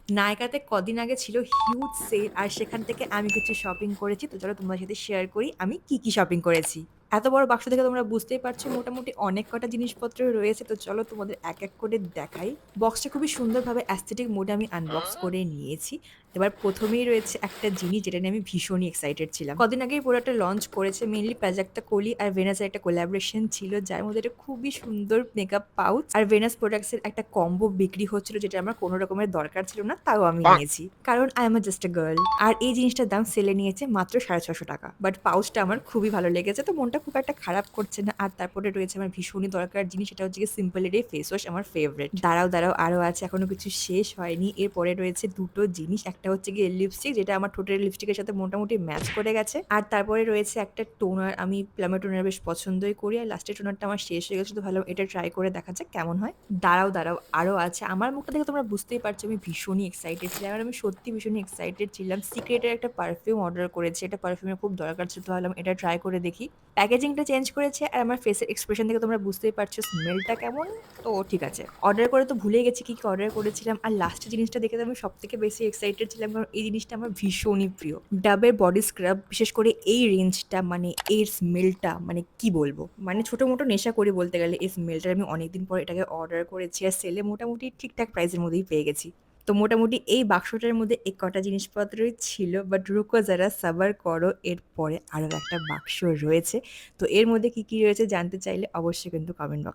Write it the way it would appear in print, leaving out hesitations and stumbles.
নায়কাতে কদিন আগে ছিল হিউজ সেল আর সেখান থেকে আমি কিছু শপিং করেছি। তো চলো তোমাদের সাথে শেয়ার করি আমি কি শপিং করেছি। এত বড় বাক্স দেখে তোমরা বুঝতেই পারছো মোটামুটি অনেক কটা জিনিসপত্র রয়েছে। তো চলো তোমাদের এক করে দেখাই। বক্সটা খুবই সুন্দরভাবে অ্যাস্থেটিক মোডে আমি আনবক্স করে নিয়েছি। এবার ১ম এই রয়েছে একটা জিনিস যেটা নিয়ে আমি ভীষণই এক্সাইটেড ছিলাম। কদিন আগেই প্রোডাক্টটা লঞ্চ করেছে। মেইনলি প্রাজক্তা কোলি আর ভেনাসের একটা কোলাবোরেশন ছিল যার মধ্যে একটা খুবই সুন্দর মেকআপ পাউচ আর ভেনাস প্রোডাক্টস এর একটা কম্বো বিক্রি হচ্ছিল যেটা আমার কোনো রকমের দরকার ছিল না। তাও আমি নিয়েছি। কারণ I am just a girl. আর এই জিনিসটার দাম সেলে নিয়েছে মাত্র ৳৬৫০ বাট পাউচটা আমার খুবই ভালো লেগেছে। তো মনটা খুব একটা খারাপ করছে না। আর তারপরে রয়েছে আমার ভীষণই দরকার জিনিস সেটা হচ্ছে গিয়ে সিম্পল এর এই ফেস ওয়াশ আমার ফেভারিট। দাঁড়াও আরো আছে এখনো কিছু শেষ হয়নি। এরপরে রয়েছে ২ টো জিনিস। একটা হচ্ছে গিয়ে লিপস্টিক যেটা আমার ঠোঁটের লিপস্টিকের সাথে মোটামুটি ম্যাচ করে গেছে। আর তারপরে রয়েছে একটা টোনার আমি প্লামে টোনার বেশ পছন্দই করি। আর লাস্টের টোনারটা আমার শেষ হয়ে গেছে তো ভাবলাম এটা ট্রাই করে দেখা যাক কেমন হয়। দাঁড়াও আরো আছে। আমার মুখটা দেখে তোমরা বুঝতেই পারছো আমি ভীষণই এক্সাইটেড ছিলাম। আর আমি সত্যি ভীষণই এক্সাইটেড ছিলাম। সিক্রেটের একটা পারফিউম অর্ডার করেছি। এটা পারফিউমের খুব দরকার ছিল। তো ভাবলাম এটা ট্রাই করে দেখি। প্যাকেজিংটা চেঞ্জ করেছে আর আমার ফেসের এক্সপ্রেশন দেখে তোমরা বুঝতেই পারছো স্মেলটা কেমন। তো ঠিক আছে। অর্ডার করে তো ভুলেই গেছি কি অর্ডার করেছিলাম। আর লাস্টের জিনিসটা দেখে তো আমি সবথেকে বেশি এক্সাইটেড ছিলাম কারণ এই জিনিসটা আমার ভীষণই প্রিয়। ডাবের বডি স্ক্রাব বিশেষ করে এই রেঞ্জটা মানে এর স্মেলটা মানে কি বলবো? মানে ছোট-মোটো নেশা করি বলতে গেলে এই স্মেলটার আমি অনেকদিন পর এটাকে অর্ডার করেছি আর সেলে মোটামুটি ঠিকঠাক প্রাইসের মধ্যেই পেয়ে গেছি। তো মোটামুটি এই বাক্সটার মধ্যে এই কটা জিনিসপত্রই ছিল। বাট রুকো যারা সাবার করো এরপরে আরো একটা বাক্স রয়েছে। তো এর মধ্যে কি রয়েছে জানতে চাইলে অবশ্যই কিন্তু কমেন্ট বক্স